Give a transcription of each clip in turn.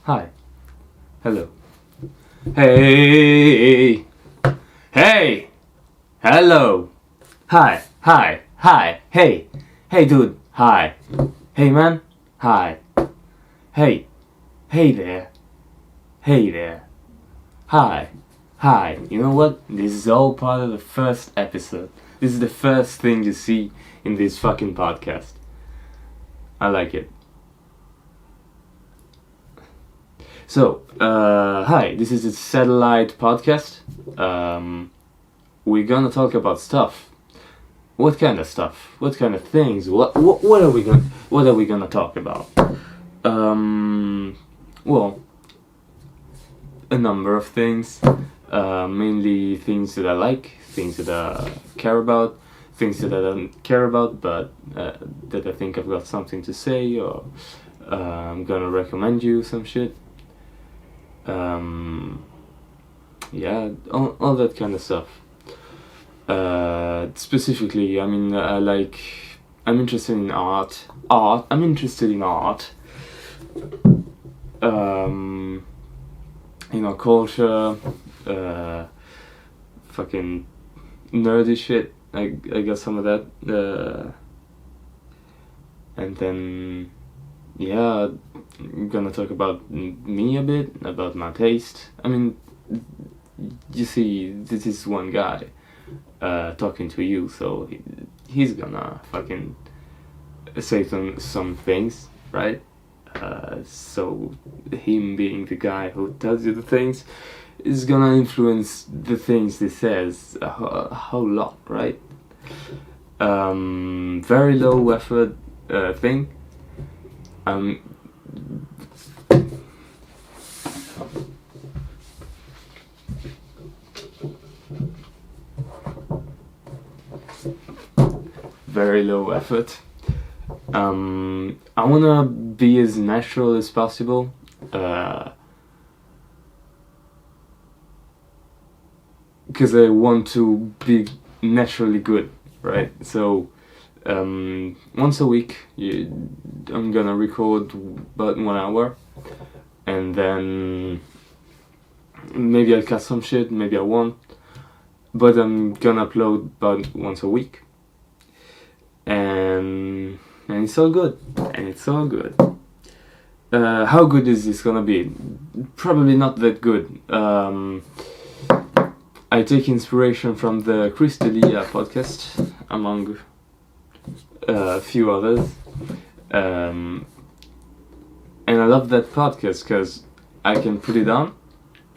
Hi. Hello. Hey. Hey. Hello. Hi. Hi. Hi. Hey. Hey, dude. Hi. Hey, man. Hi. Hey. Hey there. Hey there. Hi. Hi. You know what? This is all part of the first episode. This is the first thing you see in this fucking podcast. I like it. So, hi, this is a satellite podcast. We're gonna talk about stuff. What kind of stuff? What kind of things? What are we gonna talk about? Well, a number of things. Mainly things that I like, things that I care about, things that I don't care about, but that I think I've got something to say, or I'm gonna recommend you some shit. Yeah, all that kind of stuff. Specifically, I mean, I'm interested in art. I'm interested in art. Culture, fucking nerdy shit. I got some of that. And then, yeah, I'm gonna talk about me a bit, about my taste. I mean, you see, this is one guy talking to you, so he's gonna fucking say some things, right? So him being the guy who tells you the things is gonna influence the things he says a whole lot, right? Very low effort thing. Very low effort. I wanna be as natural as possible. Because I want to be naturally good, right? So once a week I'm gonna record about 1 hour, and then maybe I'll cut some shit, maybe I won't, but I'm gonna upload about once a week, and it's all good. How good is this gonna be? Probably not that good. I take inspiration from the Della podcast, among a few others, and I love that podcast because I can put it on,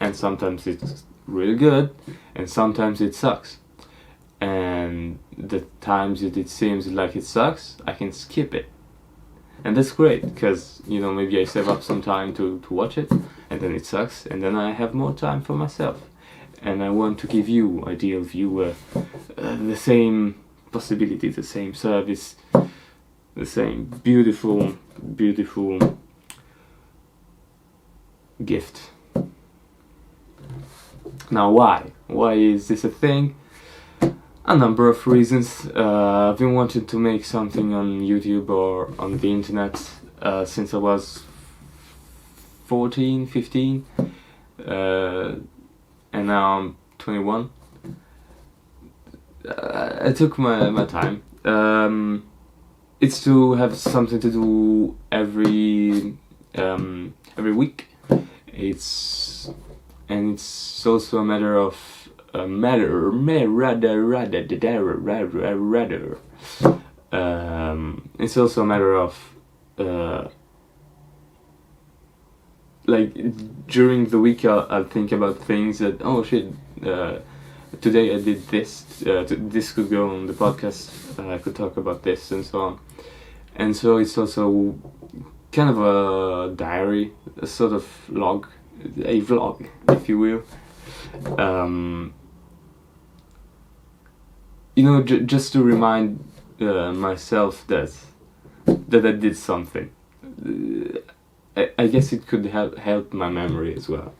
and sometimes it's really good, and sometimes it sucks. And the times it seems like it sucks, I can skip it. And that's great, because, maybe I save up some time to watch it, and then it sucks, and then I have more time for myself. And I want to give you, ideal viewer, the same possibility, the same service, the same beautiful, beautiful gift. Now, why? Why is this a thing? A number of reasons. I've been wanting to make something on YouTube or on the internet since I was 14, 15, and now I'm 21. I took my time. It's to have something to do every week. It's also a matter of it's also a matter of during the week I'll think about things that, oh shit, today I did this, this could go on the podcast, I could talk about this, and so on. And so it's also kind of a diary, a sort of log, a vlog, if you will. Just to remind myself that I did something. I guess it could help my memory as well.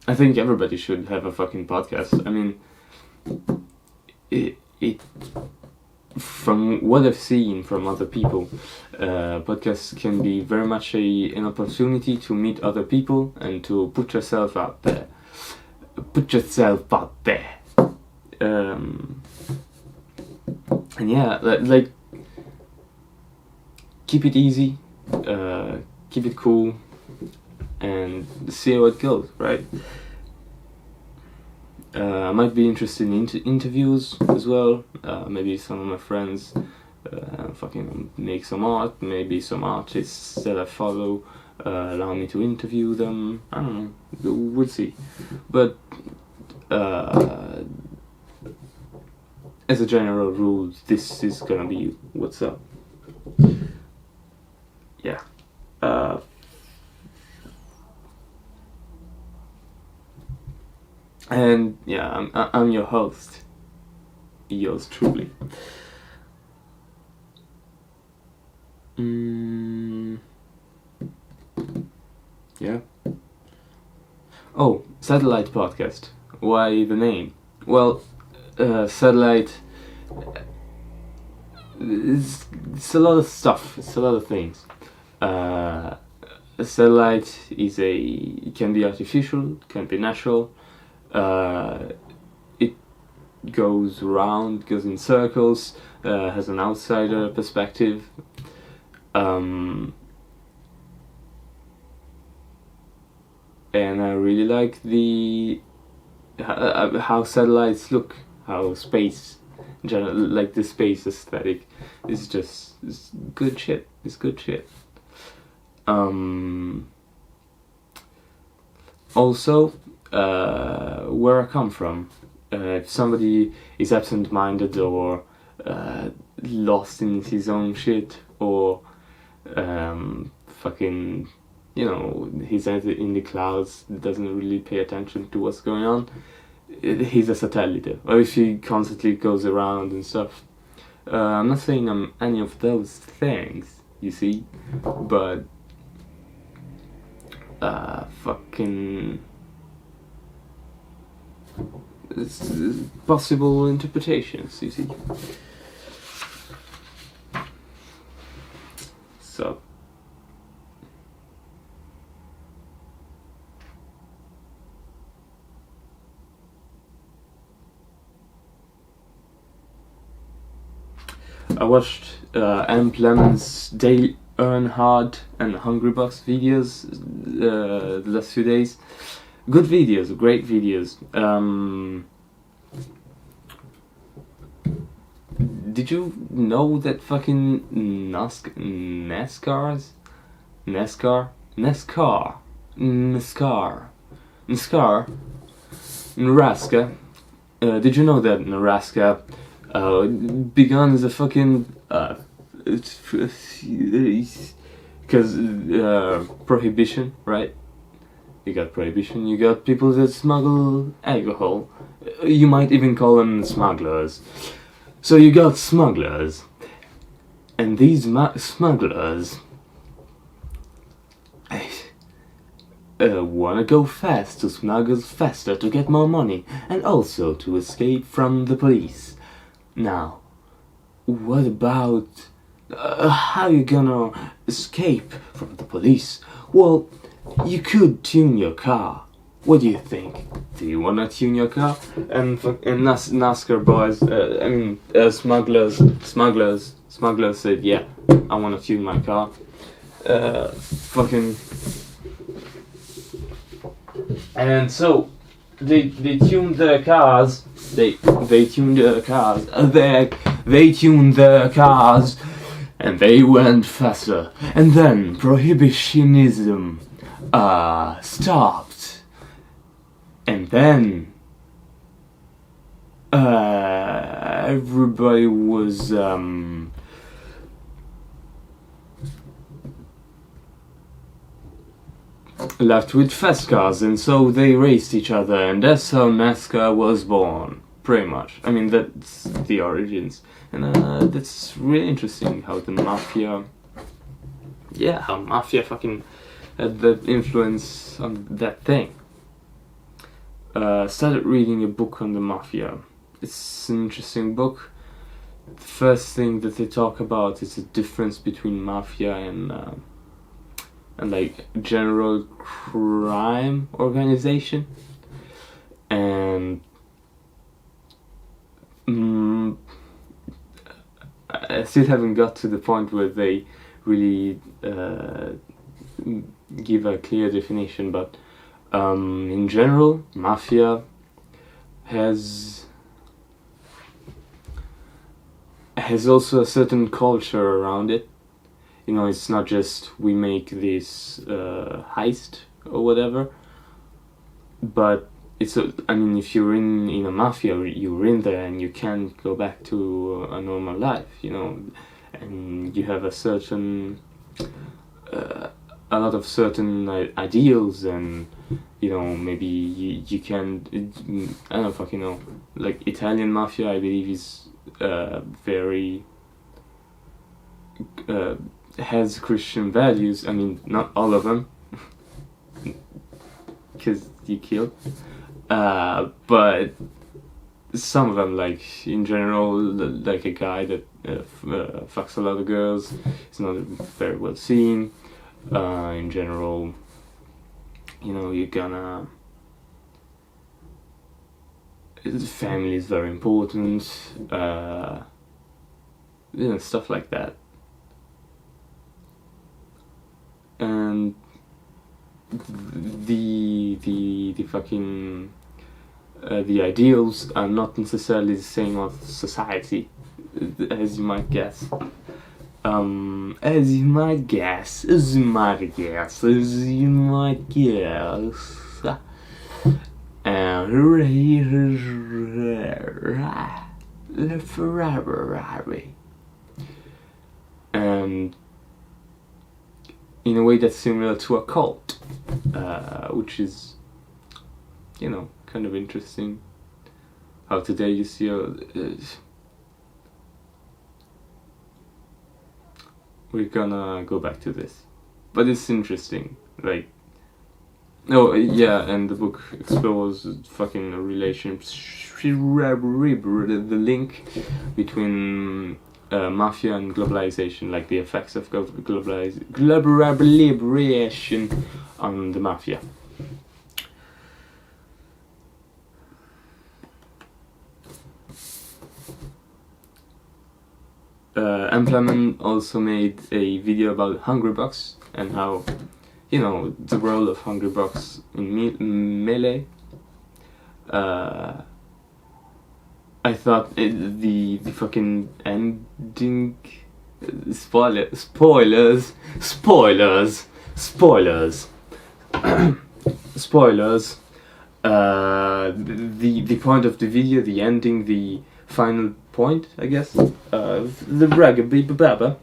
I think everybody should have a fucking podcast. I mean, it from what I've seen from other people, podcasts can be very much an opportunity to meet other people and to put yourself out there. And yeah, like keep it easy, keep it cool, and see how it goes, right? I might be interested in interviews as well. Maybe some of my friends fucking make some art. Maybe some artists that I follow allow me to interview them. I don't know. We'll see. But as a general rule, this is gonna be what's up. Yeah. And yeah, I'm your host, yours truly. Yeah. Oh, satellite podcast. Why the name? Well, satellite. It's a lot of stuff. It's a lot of things. A satellite it can be artificial, can be natural. It goes around, goes in circles, has an outsider perspective. And I really like how satellites look, how space, in general, like the space aesthetic, is just good shit. It's good shit. Also, where I come from, if somebody is absent-minded or lost in his own shit, or fucking, he's in the clouds, doesn't really pay attention to what's going on, he's a satellite. Or if he constantly goes around and stuff. I'm not saying I'm any of those things, you see, but fucking it's possible interpretations, you see. So I watched M. Lemon's Dale Earnhardt and Hungry Box videos the last few days. Good videos, great videos. Did you know that fucking NASCAR, Nebraska. Did you know that Nebraska begun as a fucking because prohibition, right? You got prohibition, you got people that smuggle alcohol. You might even call them smugglers. So you got smugglers, and these smugglers wanna go fast to smuggle faster to get more money, and also to escape from the police. Now, what about how you gonna escape from the police? Well, you could tune your car. What do you think? Do you wanna tune your car? And NASCAR boys, smugglers said, yeah, I wanna tune my car. And so they tuned their cars. They tuned their cars. They tuned their cars, and they went faster. And then prohibitionism stopped. And then everybody was left with fast cars, and so they raced each other, and that's how NASCAR was born, pretty much. I mean, that's the origins, and that's really interesting how the Mafia, how Mafia fucking had that influence on that thing. Started reading a book on the Mafia. It's an interesting book. first thing that they talk about is the difference between mafia and like general crime organization, and I still haven't got to the point where they really give a clear definition, but in general, mafia has also a certain culture around it. You know, it's not just we make this heist or whatever, but it's I mean, if you're in a mafia, you're in there and you can't go back to a normal life, you know, and you have a certain a lot of certain ideals, and you know, maybe you can, I don't fucking know, like Italian mafia, I believe, is very has Christian values. I mean, not all of them, because you kill, but some of them, like in general, like a guy that fucks a lot of girls is not very well seen. In general, you know, you're gonna, family is very important, you know, stuff like that. And the fucking the ideals are not necessarily the same of society, as you might guess. As you might guess. And in a way that's similar to a cult, which is, you know, kind of interesting. How today you see we're gonna go back to this, but it's interesting. Like, oh yeah, and the book explores fucking relationship, the link between mafia and globalization, like the effects of globalization on the mafia. Empleman also made a video about Hungrybox and how, you know, the role of Hungrybox in Melee. I thought the fucking ending, spoilers, spoilers, the point of the video, the ending, the final point, I guess, the ragababa,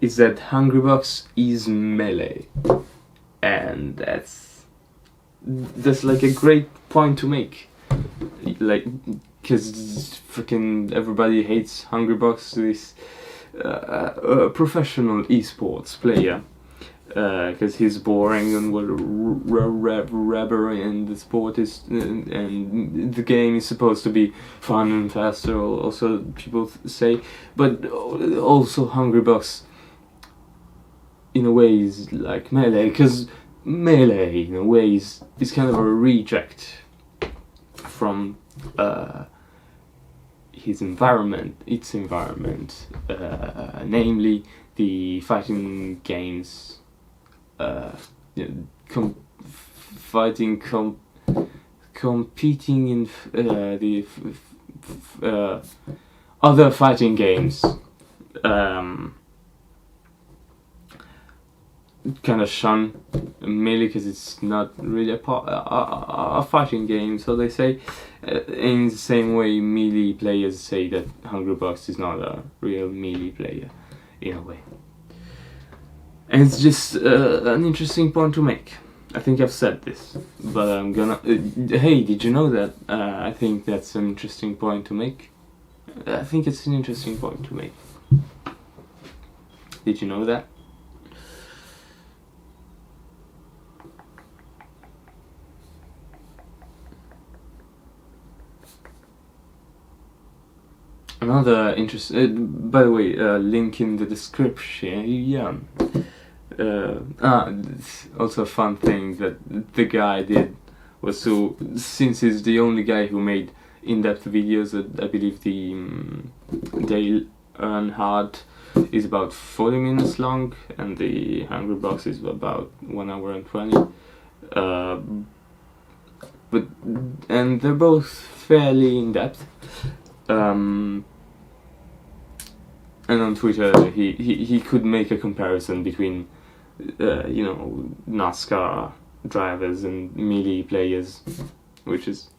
is that Hungrybox is Melee, and that's like a great point to make, like, because freaking everybody hates Hungrybox, this professional esports player, because he's boring and rubber, and the sport is, and the game is supposed to be fun and faster, also people say, but also Hungrybox in a way is like Melee, because Melee in a way is kind of a reject from its environment, namely the fighting games, competing in the other fighting games, kind of shun Melee because it's not really a fighting game, so they say, in the same way Melee players say that Hungrybox is not a real Melee player, in a way. And it's just an interesting point to make. I think I've said this, but I'm gonna... hey, did you know that? I think that's an interesting point to make. I think it's an interesting point to make. Did you know that? Another interesting. By the way, link in the description. Yeah. It's also a fun thing that the guy did was, so since he's the only guy who made in-depth videos, I believe the Dale Earnhardt is about 40 minutes long, and the Hungry Box is about 1 hour and 20. And they're both fairly in-depth. And on Twitter, he could make a comparison between, NASCAR drivers and melee players, which is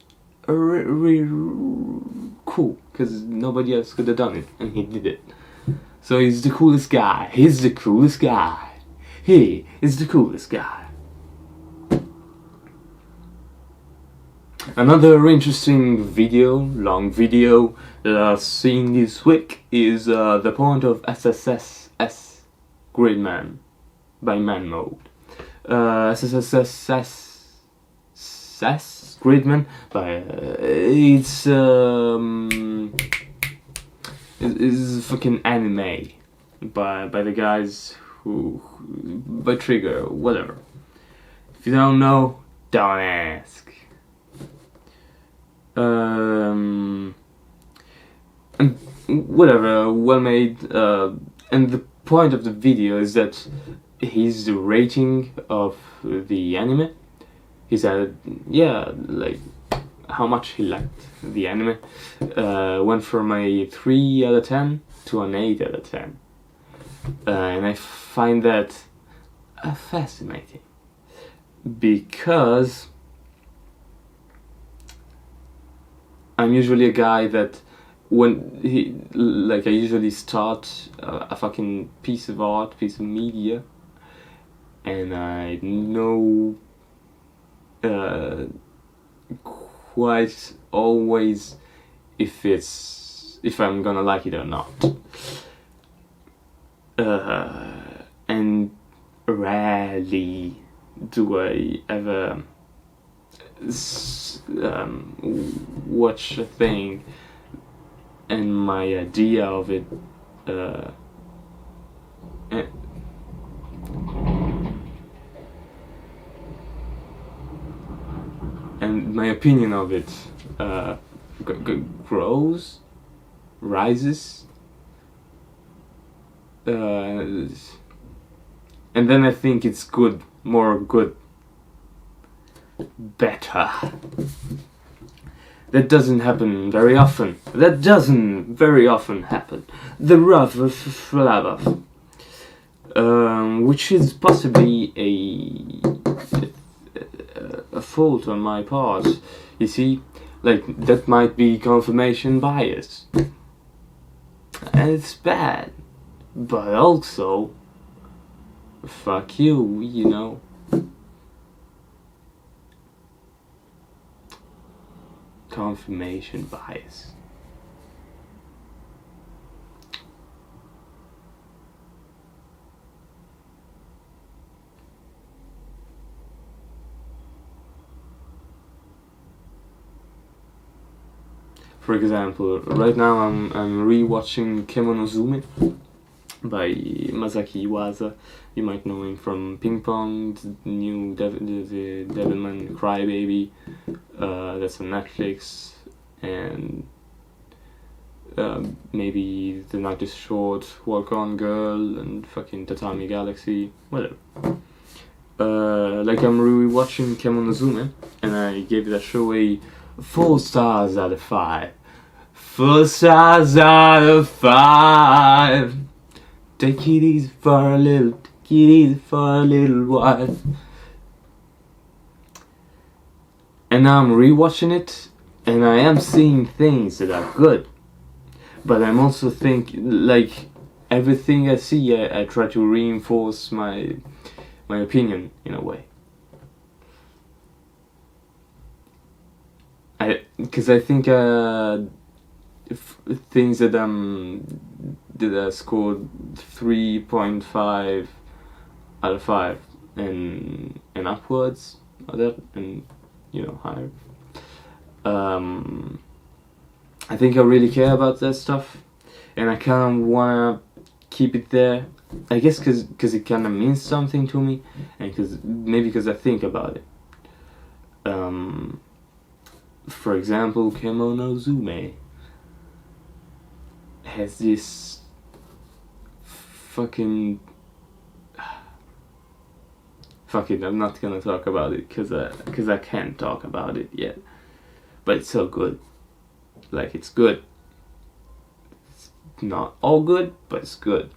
really cool, because nobody else could have done it, and he did it. So he's the coolest guy. He's the coolest guy. He is the coolest guy. Another interesting long video that I've seen this week is the point of SSSS Gridman by Man Mode. SSSS Gridman by it's fucking anime by the guys who by Trigger, whatever. If you don't know, don't ask. And whatever, well made. And the point of the video is that his rating of the anime, he said, like how much he liked the anime, went from a 3 out of 10 to an 8 out of 10. And I find that fascinating, because I'm usually a guy that when I usually start a fucking piece of art, piece of media, and I know quite always if I'm gonna like it or not. And rarely do I ever watch a thing and my idea of it and my opinion of it rises, and then I think it's good, more good, better. That doesn't happen very often. Happen. The rough, which is possibly a fault on my part. You see, like, that might be confirmation bias, and it's bad. But also, fuck you, you know. Confirmation bias. For example, right now I'm rewatching Kemonozume by Masaki Iwasa. You might know him from Ping Pong, the new the Devilman Crybaby. That's on Netflix, and maybe The Night is Short, Walk On Girl, and fucking Tatami Galaxy, whatever. Like, I'm rewatching Kemonozume, and I gave that show a 4 stars out of 5. 4 stars out of 5. Take it easy for a little while. And now I'm rewatching it, and I am seeing things that are good. But I'm also thinking, like, everything I see, I try to reinforce my opinion in a way. Because I think things that I scored 3.5 out of 5 and upwards of that, and higher. I think I really care about that stuff, and I kind of wanna keep it there. I guess because it kind of means something to me, and because I think about it. For example, Kemonozume has this fucking... Fuck it, I'm not gonna talk about it because I can't talk about it yet. But it's so good. Like, it's good. It's not all good, but it's good.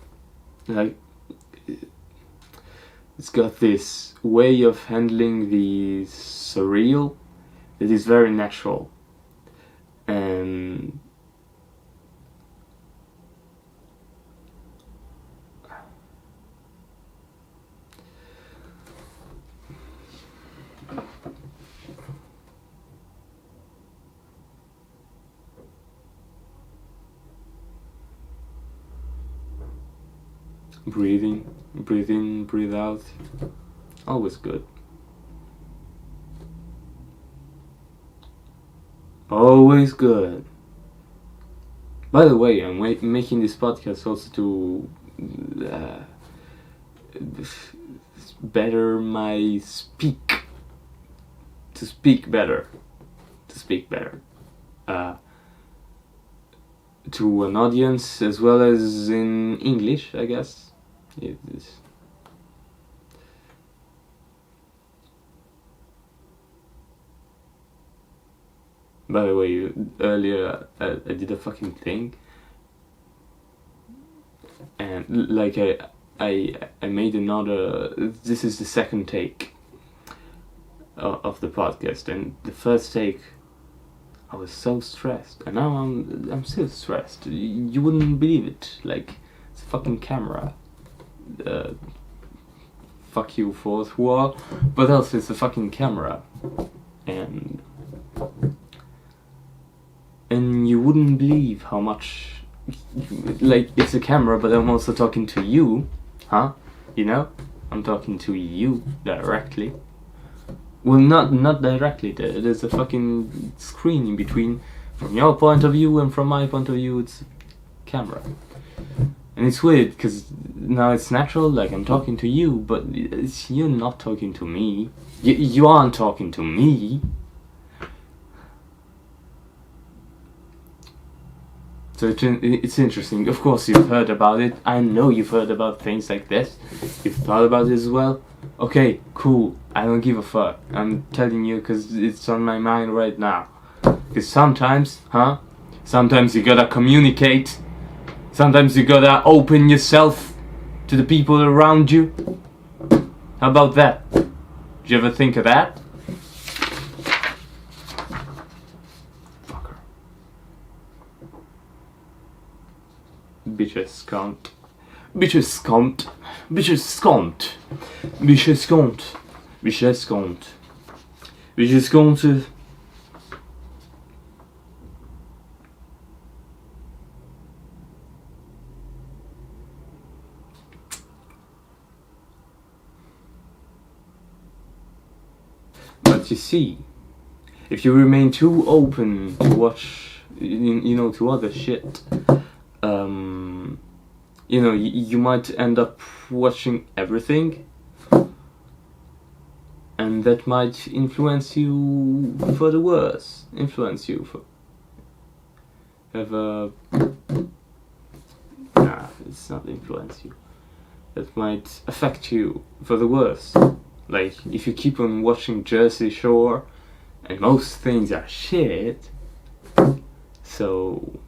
Like, it's got this way of handling the surreal that is very natural. And breathe in, breathe out, always good. Always good. By the way, I'm making this podcast also to better my speak. To speak better. To an audience as well as in English, I guess. It is. By the way, earlier I did a fucking thing, and like I made another. This is the second take of the podcast, and the first take I was so stressed, and now I'm still stressed. You wouldn't believe it. Like, it's a fucking camera. Fuck you, fourth wall. But also, it's a fucking camera, and you wouldn't believe how much. Like, it's a camera, but I'm also talking to you, huh? You know, I'm talking to you directly. Well, not directly. There's a fucking screen in between. From your point of view and from my point of view, it's a camera. And it's weird, because now it's natural, like I'm talking to you, but you're not talking to me. You aren't talking to me. So it's interesting. Of course, you've heard about it. I know you've heard about things like this. You've thought about it as well. Okay, cool. I don't give a fuck. I'm telling you because it's on my mind right now. Because sometimes you gotta communicate. Sometimes you gotta open yourself to the people around you. How about that? Did you ever think of that? Fucker. Bitches can't. Bitches can't. Bitches can't. Bitches can't. Bitches can't. Bitches can't. But you see, if you remain too open to watch, to other shit, you might end up watching everything, and that might influence you for the worse. It's not influence you. That might affect you for the worse. Like, if you keep on watching Jersey Shore, and most things are shit, so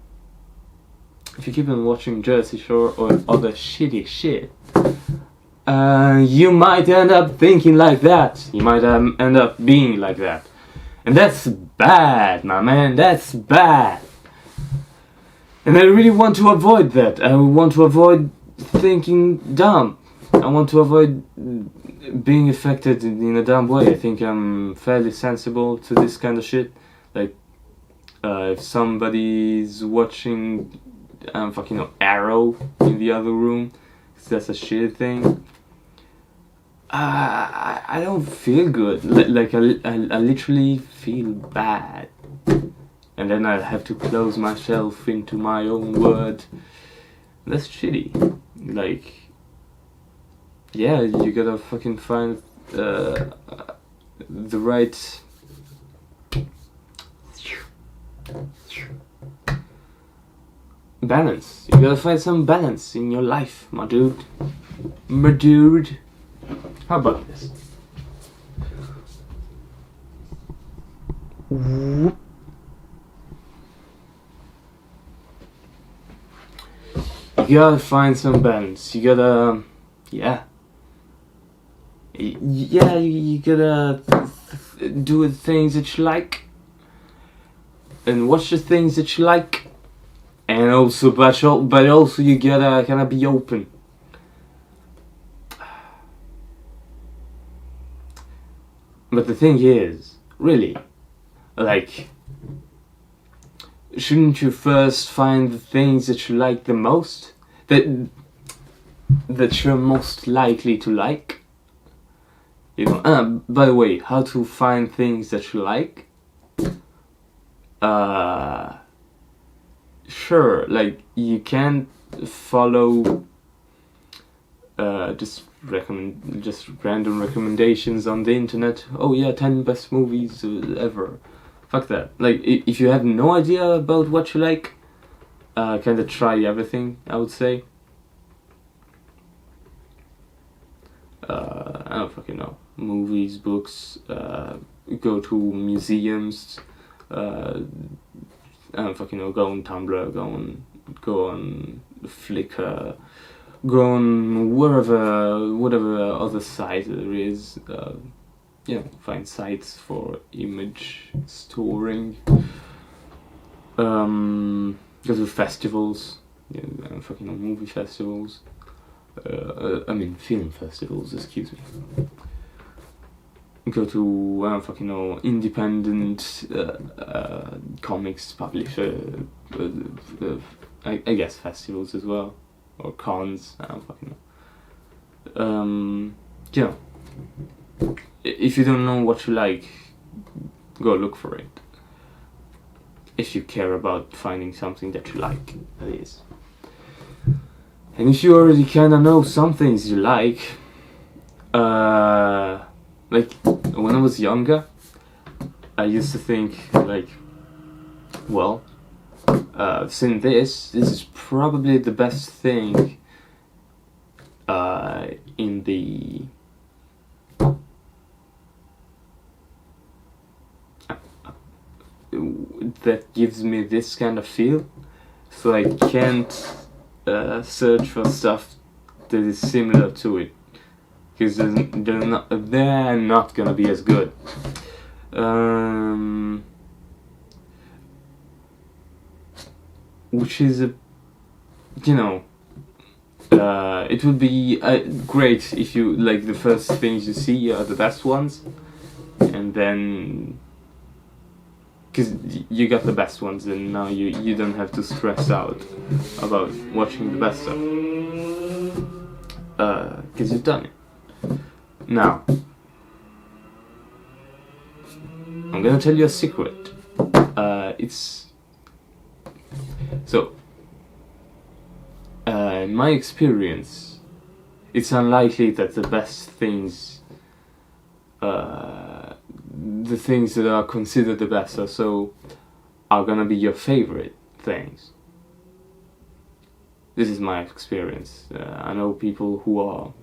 if you keep on watching Jersey Shore or other shitty shit, you might end up thinking like that. You might end up being like that. And that's bad, my man, that's bad. And I really want to avoid that. I want to avoid thinking dumb. I want to avoid being affected in a dumb way. I think I'm fairly sensible to this kind of shit. Like, if somebody's watching, Arrow in the other room, 'cause that's a shit thing, I don't feel good. Like I literally feel bad. and then I have to close myself into my own world. That's shitty. Like, yeah, you gotta fucking find the right balance. You gotta find some balance in your life, my dude. My dude. How about this? Whoop. You gotta find some balance. You gotta, you gotta do the things that you like, and watch the things that you like, and also, but also you gotta kind of be open. But the thing is, really, like, shouldn't you first find the things that you like the most? That you're most likely to like? You know, by the way, how to find things that you like? Sure, like, you can't follow just random recommendations on the internet. Oh yeah, 10 best movies ever. Fuck that. Like, if you have no idea about what you like, kind of try everything, I would say. I don't fucking know. Movies, books, go to museums, I don't fucking know, go on Tumblr, go on Flickr, go on whatever other site there is. Find sites for image storing. Go to festivals. I don't fucking know, movie festivals. I mean film festivals, excuse me. Go to, I don't fucking know, independent comics publisher, I guess festivals as well, or cons, I don't fucking know. If you don't know what you like, go look for it. If you care about finding something that you like, that is. And if you already kinda know some things you like when I was younger, I used to think, like, well, since this is probably the best thing in the that gives me this kind of feel, so I can't search for stuff that is similar to it, because they're not gonna be as good. Which is it would be great if you, like, the first things you see are the best ones, and then, because you got the best ones, and now you don't have to stress out about watching the best stuff, because you've done it. Now, I'm gonna tell you a secret. In my experience, it's unlikely that the best things, the things that are considered the best are gonna be your favorite things. This is my experience. I know people who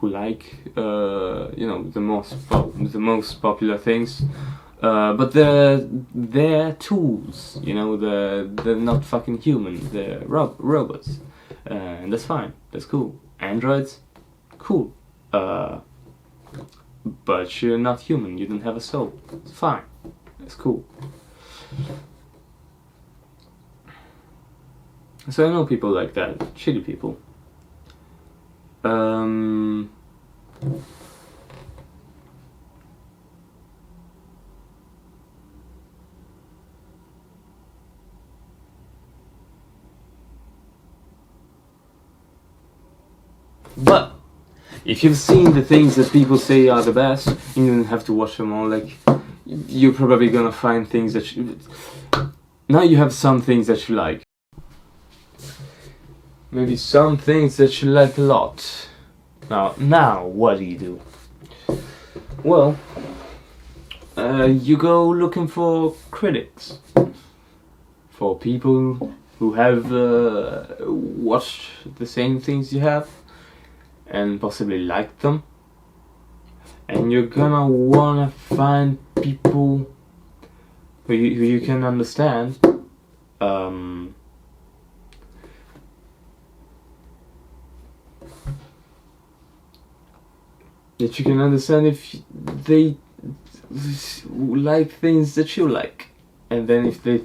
like the most popular things, but they're tools. They're not fucking human. They're robots, and that's fine. That's cool. Androids, cool. But you're not human. You don't have a soul. It's fine. It's cool. So I know people like that. Shitty people. But if you've seen the things that people say are the best, you don't have to watch them all. Like, you're probably gonna find things that now you have some things that you like. Maybe some things that you like a lot. Now what do? Well, you go looking for critics, for people who have watched the same things you have and possibly liked them, and you're gonna wanna find people who you can understand. That you can understand if they like things that you like, and then if they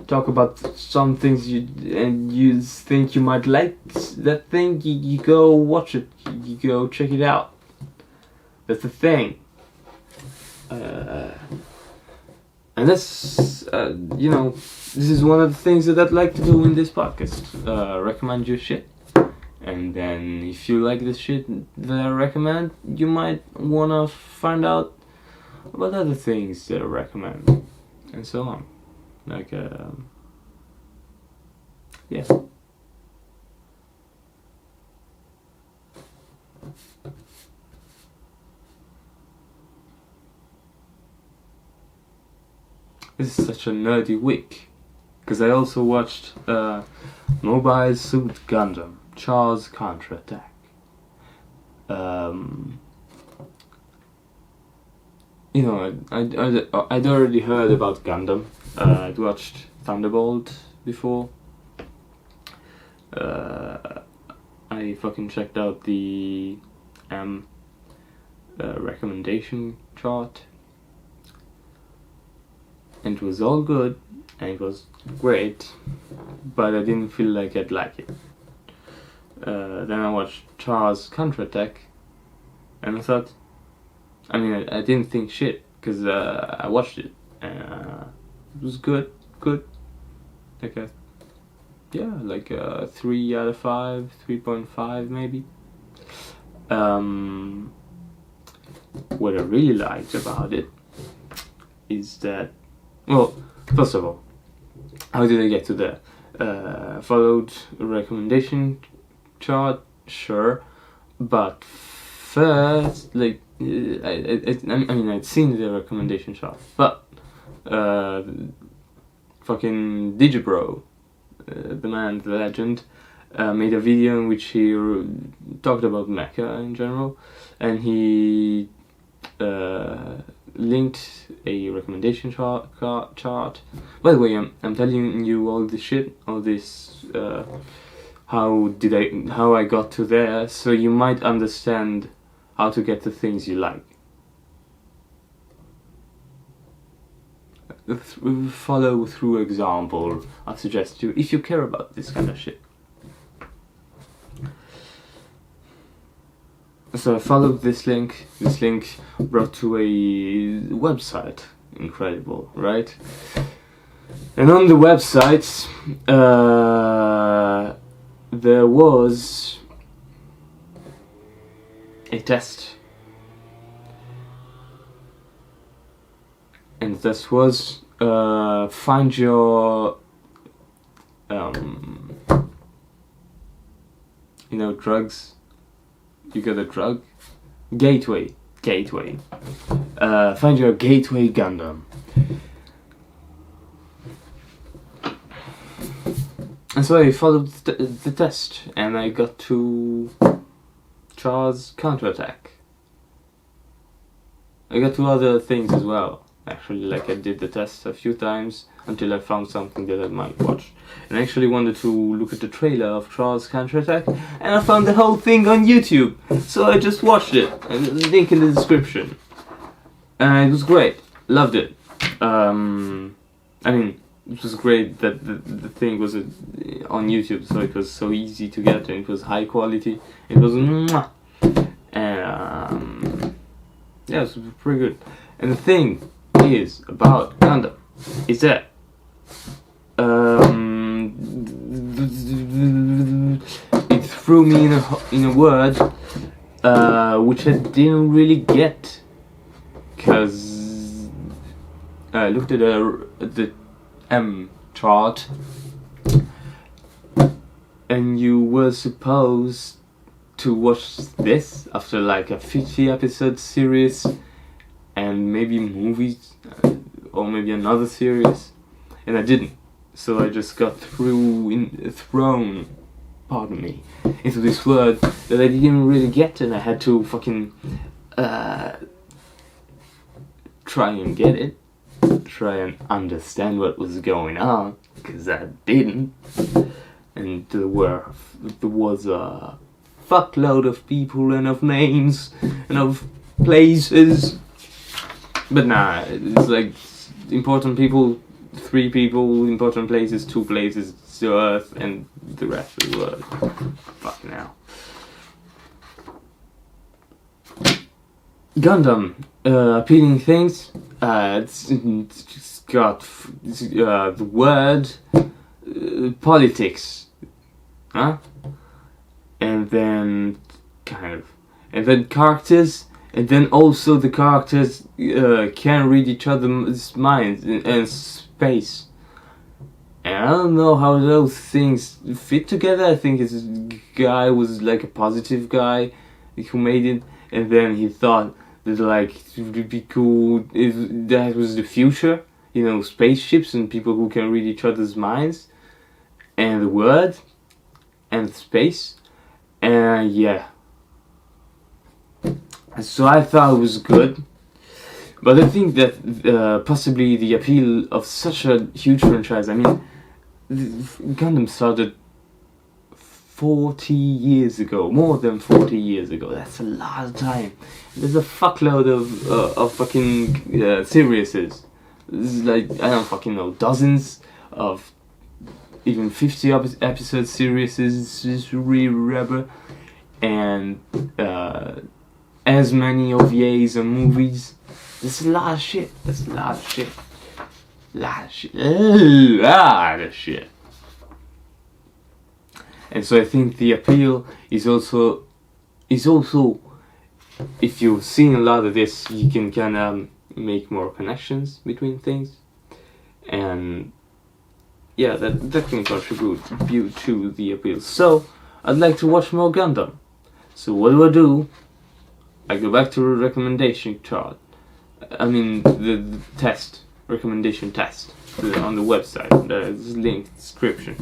talk about some things you think you might like that thing, you go watch it, you go check it out. That's the thing, and that's this is one of the things that I'd like to do in this podcast. Recommend your shit. And then if you like the shit that I recommend, you might wanna find out about other things that I recommend, and so on. Like, yeah. This is such a nerdy week, because I also watched Mobile Suit Gundam, Char's Counterattack. I'd already heard about Gundam. I'd watched Thunderbolt before. I fucking checked out the recommendation chart, and it was all good, and it was great, but I didn't feel like I'd like it. Then I watched Char's Counterattack, and I thought, I didn't think shit, because I watched it, and it was good, like a 3 out of 5, 3.5 maybe. What I really liked about it is that, well, first of all, how did I get to there? Followed a recommendation chart, sure, but first, like, I'd seen the recommendation chart, but fucking Digibro, the man, the legend, made a video in which he talked about mecha in general, and he linked a recommendation chart. By the way, I'm telling you all this shit, all this how I got to there, so you might understand how to get the things you like. Follow through example, I suggest you, if you care about this kind of shit. So I followed this link. This link brought to a website. Incredible, right? And on the website, there was a test. And the test was find your drugs. You got a drug? Gateway. Find your gateway Gundam. And so I followed the test, and I got to Char's Counterattack. I got to other things as well. Actually, like, I did the test a few times until I found something that I might watch. And I actually wanted to look at the trailer of Char's Counterattack, and I found the whole thing on YouTube. So I just watched it. Link in the description. And it was great. Loved it. It was great that the thing was on YouTube, so it was so easy to get, and it was high quality. It was mwah. And yeah, it was pretty good. And the thing is about Gundam is that it threw me in a word which I didn't really get, because I looked at the chart, and you were supposed to watch this after like a 50 episode series and maybe movies or maybe another series, and I didn't. So I just got thrown, pardon me, into this world that I didn't really get, and I had to fucking try and get it, try and understand what was going on, because I didn't. And there was a fuckload of people and of names and of places. But nah, it's like important people, 3 people, important places, 2 places, the Earth and the rest of the world. Fuck now. Gundam, appealing things. It's got the word politics, huh? And then characters, and then also the characters can read each other's minds and space. And I don't know how those things fit together. I think this guy was like a positive guy who made it, and then he thought that like it would be cool if that was the future, you know, spaceships and people who can read each other's minds, and the word, and space, and yeah. So I thought it was good, but I think that possibly the appeal of such a huge franchise, I mean, Gundam started 40 years ago, more than 40 years ago. That's a lot of time. There's a fuckload of fucking series. This is like, I don't fucking know, dozens of even 50 episode series is really rubber, and as many OVAs and movies. There's a lot of shit. There's a lot of shit. Lot of shit. And so I think the appeal is also if you've seen a lot of this, you can kind of make more connections between things, and yeah, that can contribute to the appeal. So I'd like to watch more Gundam. So what do? I go back to the recommendation chart. I mean the test, recommendation test on the website. There's a link in the description.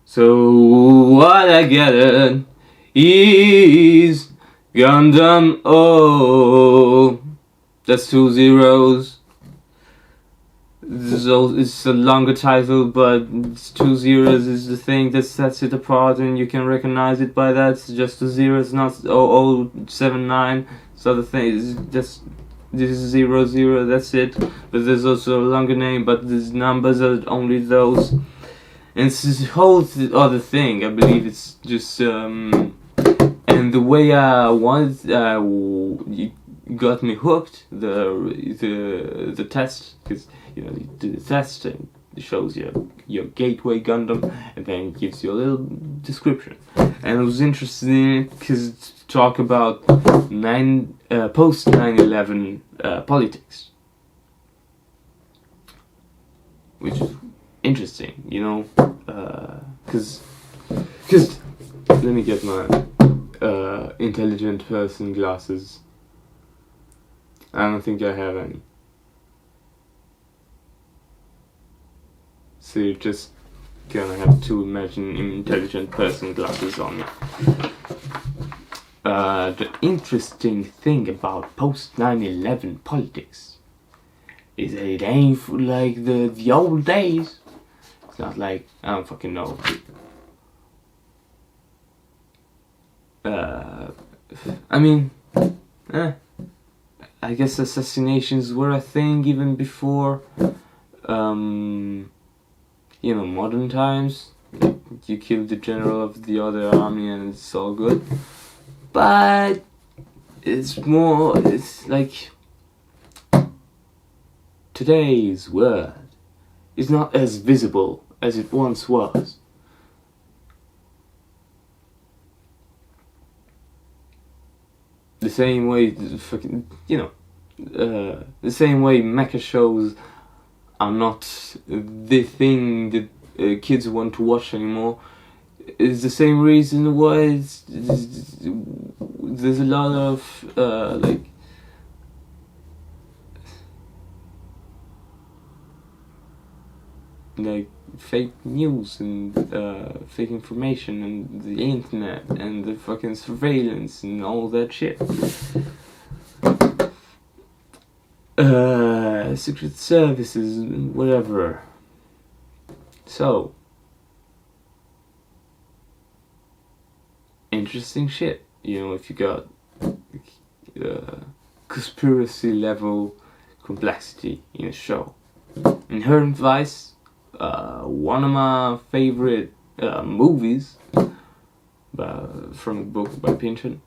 So what I gathered is Gundam. Oh, that's 2 zeros. It's a longer title, but it's 2 zeros is the thing that sets it apart, and you can recognize it by that. It's just 2 zeros, not 0079. So the thing is just this is 00. That's it. But there's also a longer name, but these numbers are only those. And it's this whole other thing. I believe it's just and the way I wanted, you got me hooked. The test, because you know you do the test and it shows you your gateway Gundam, and then it gives you a little description. And I was interested in it because it's talk about post 9/11 politics, which is interesting, you know, because let me get my intelligent person glasses. I don't think I have any. So you're just gonna have to imagine intelligent person glasses on me. The interesting thing about post 9/11 politics is that it ain't like the old days. It's not like, I don't fucking know. I mean, I guess assassinations were a thing even before, you know, modern times. You kill the general of the other army and it's all good. But it's like today's world is not as visible as it once was. the same way, fucking, the same way mecha shows are not the thing that kids want to watch anymore, is the same reason why there's a lot of like fake news and fake information and the internet and the fucking surveillance and all that shit. Secret services and whatever. So interesting shit, if you got conspiracy level complexity in a show. Inherent Vice, one of my favorite movies from a book by Pynchon.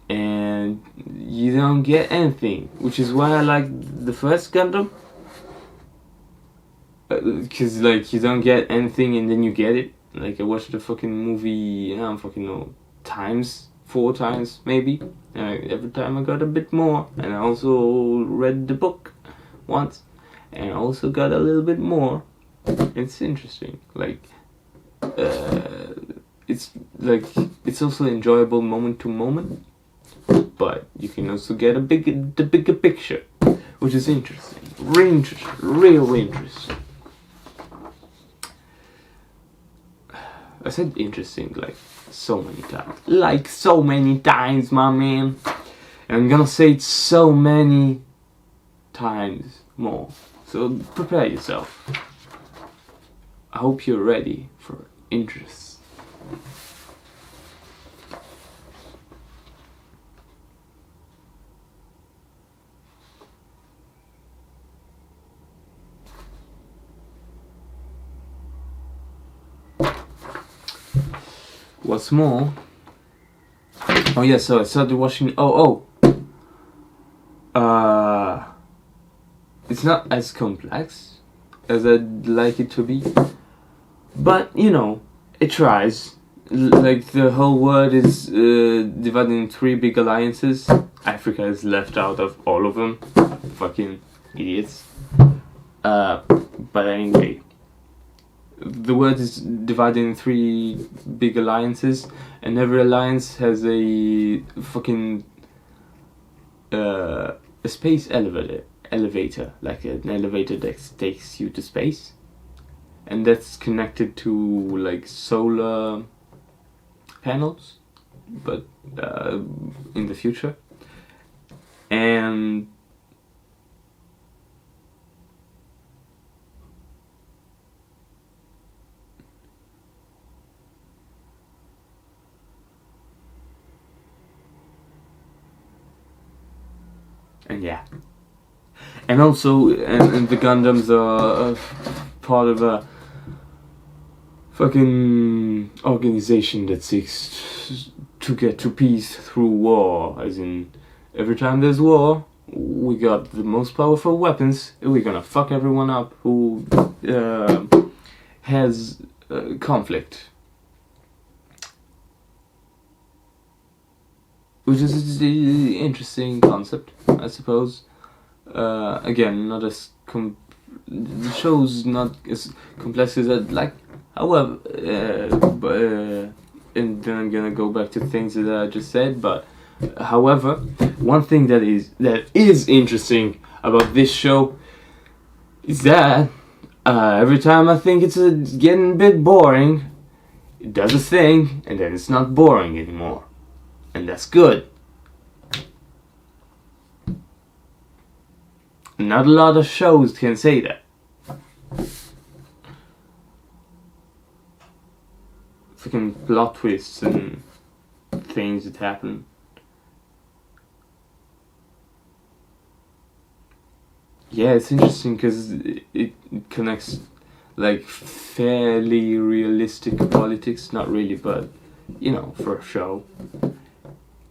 And you don't get anything, which is why I like the first Gundam. Because, you don't get anything and then you get it. I watched the fucking movie, I don't fucking know, 4 times maybe. And every time I got a bit more. And I also read the book once. And I also got a little bit more. It's interesting. It's also enjoyable moment to moment. But you can also get the bigger picture, which is interesting. Real interesting. I said interesting so many times, my man. And I'm gonna say it so many times more. So prepare yourself. I hope you're ready for interest. What's more, so I started watching. It's not as complex as I'd like it to be, but it tries. The whole world is divided in 3 big alliances. Africa is left out of all of them. Fucking idiots. But anyway. The world is divided in 3 big alliances, and every alliance has a fucking a space elevator, like an elevator that takes you to space, and that's connected to solar panels, but in the future, and and also, and the Gundams are part of a fucking organization that seeks to get to peace through war. As in, every time there's war, we got the most powerful weapons, and we're gonna fuck everyone up who has conflict. Which is an interesting concept, I suppose. Again, not as the show's not as complex as I'd like. However, and then I'm gonna go back to things that I just said. But however, one thing that is interesting about this show is that every time I think it's getting a bit boring, it does a thing, and then it's not boring anymore, and that's good. Not a lot of shows can say that. Fucking plot twists and things that happen. Yeah, it's interesting because it connects fairly realistic politics. Not really, but for a show.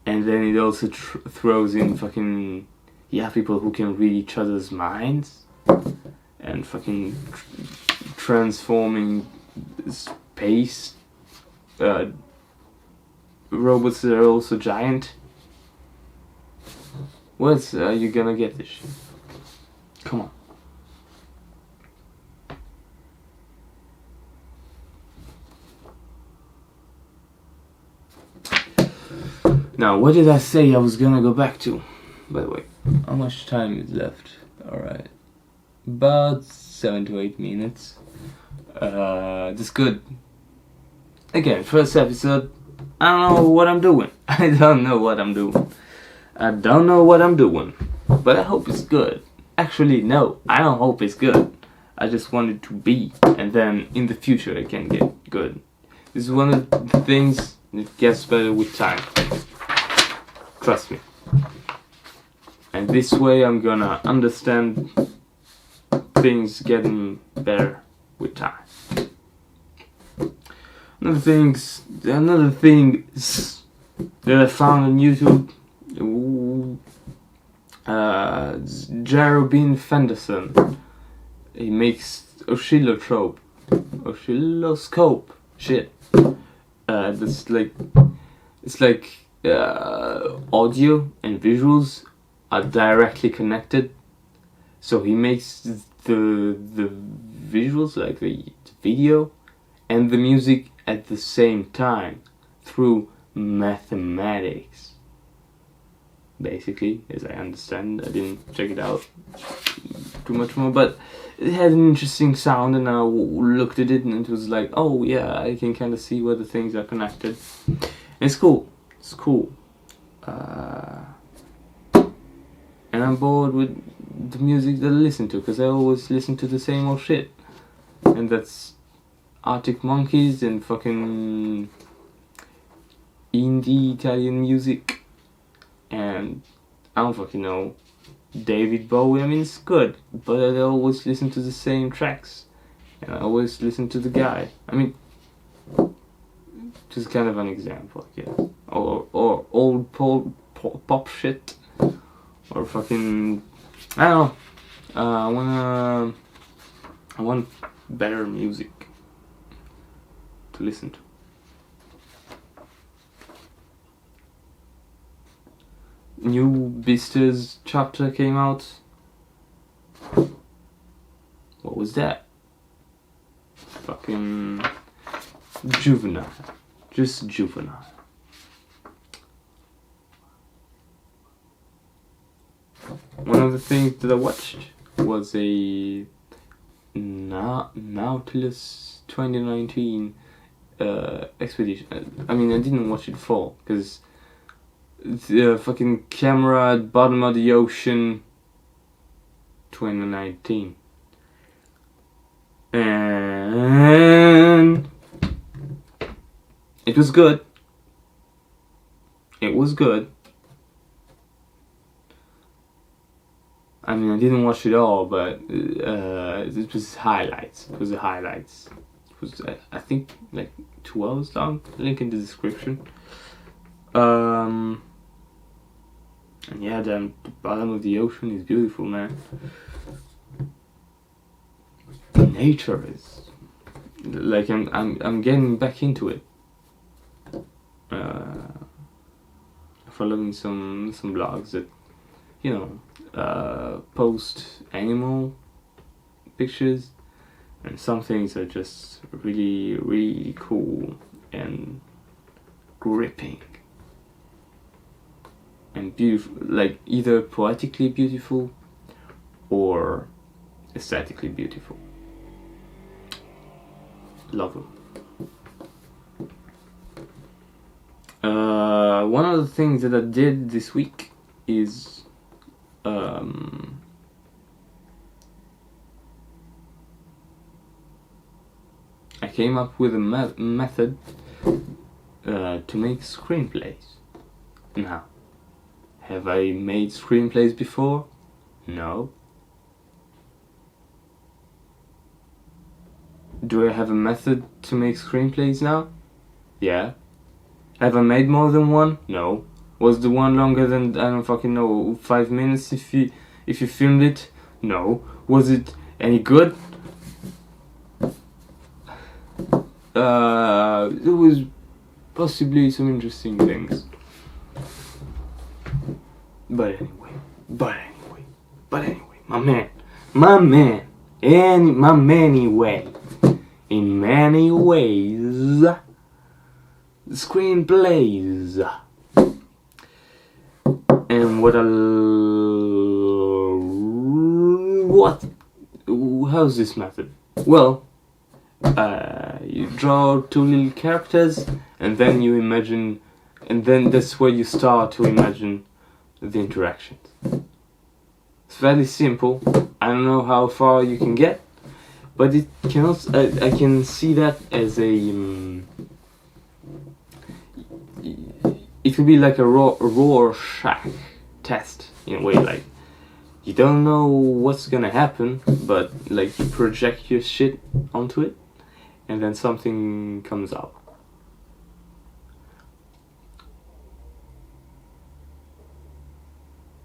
And then it also throws in fucking people who can read each other's minds and fucking transforming space robots that are also giant. Where else are you gonna get this shit? Come on. Now, what did I say I was gonna go back to? By the way, how much time is left? Alright. About 7 to 8 minutes. That's good. Again, first episode. I don't know what I'm doing. I don't know what I'm doing. But I hope it's good. Actually, no, I don't hope it's good. I just want it to be. And then in the future it can get good. This is one of the things that gets better with time. Trust me. And this way I'm gonna understand things getting better with time. Another thing that I found on YouTube, Jarobin Fenderson. He makes oscilloscope shit. That's like, it's like audio and visuals are directly connected. So he makes the visuals, like the video, and the music at the same time through mathematics. Basically, as I understand, I didn't check it out too much more, but it had an interesting sound, and I looked at it, and it was like, oh yeah, I can kind of see where the things are connected. And it's cool. It's cool. And I'm bored with the music that I listen to, because I always listen to the same old shit, and that's Arctic Monkeys and fucking indie Italian music, and I don't fucking know, David Bowie. I mean, it's good, but I always listen to the same tracks, and I always listen to the guy. I mean, just kind of an example, I guess. Or old pop shit, or fucking, I don't know. I want better music to listen to. New Beastars chapter came out. What was that? Fucking juvenile. Just juvenile. One of the things that I watched was a Nautilus 2019 expedition. I mean, I didn't watch it full because the fucking camera at bottom of the ocean 2019, and it was good. I mean, I didn't watch it all, but it was highlights. It was the highlights. It was, I think, like 2 hours long. Link in the description. And yeah, the bottom of the ocean is beautiful, man. Nature is like, I'm getting back into it. Following some blogs that, you know, post animal pictures, and some things are just really, really cool and gripping and beautiful, like either poetically beautiful or aesthetically beautiful. Love them. One of the things that I did this week is I came up with a method to make screenplays. Now, have I made screenplays before? No. Do I have a method to make screenplays now? Yeah. Have I made more than one? No. Was the one longer than, I don't fucking know, 5 minutes if you filmed it? No. Was it any good? It possibly some interesting things. But anyway, my man, in many ways, screenplays. And how's this method? Well, you draw two little characters, and then you imagine, and then that's where you start to imagine the interactions. It's fairly simple. I don't know how far you can get, but it can also, I can see that as a it could be like a Rorschach test in a way. Like, you don't know what's gonna happen, but like you project your shit onto it, and then something comes out.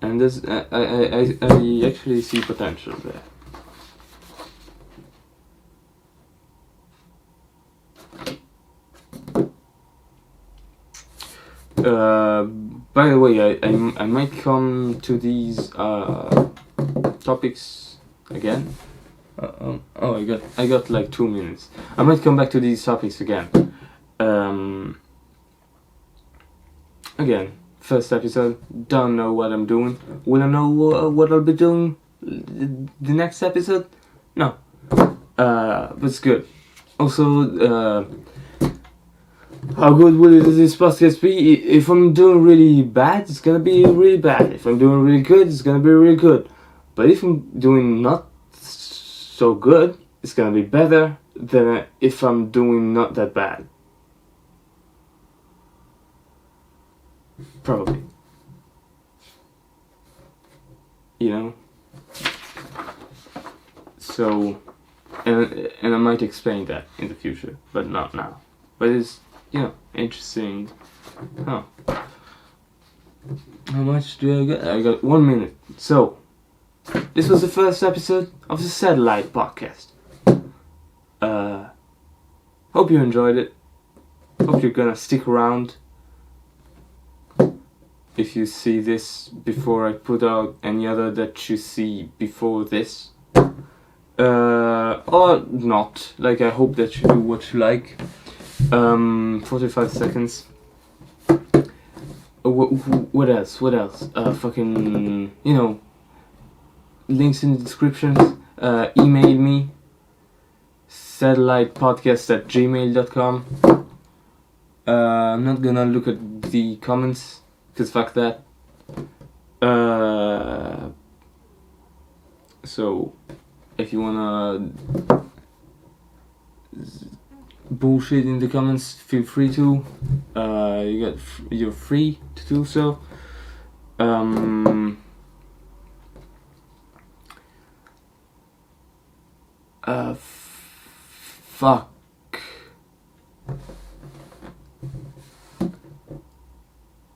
And this, I actually see potential there. By the way, I might come to these topics again. I got like 2 minutes. I might come back to these topics again. Again, first episode. Don't know what I'm doing. Will I know what I'll be doing the next episode? No. But it's good. Also, how good will this podcast be? If I'm doing really bad, it's gonna be really bad. If I'm doing really good, it's gonna be really good. But if I'm doing not so good, it's gonna be better than if I'm doing not that bad. Probably. You know? So, and I might explain that in the future, but not now. But it's, interesting. Huh. How much do I get? I got 1 minute. So, this was the first episode of the Satellite Podcast. Hope you enjoyed it. Hope you're gonna stick around. If you see this before I put out any other that you see before this. Or not. Like, I hope that you do what you like. 45 seconds. What else? Fucking, links in the descriptions. Email me. satellitepodcast@gmail.com. I'm not gonna look at the comments, cause fuck that. So, if you wanna bullshit in the comments, feel free to. You're free to do so. Fuck.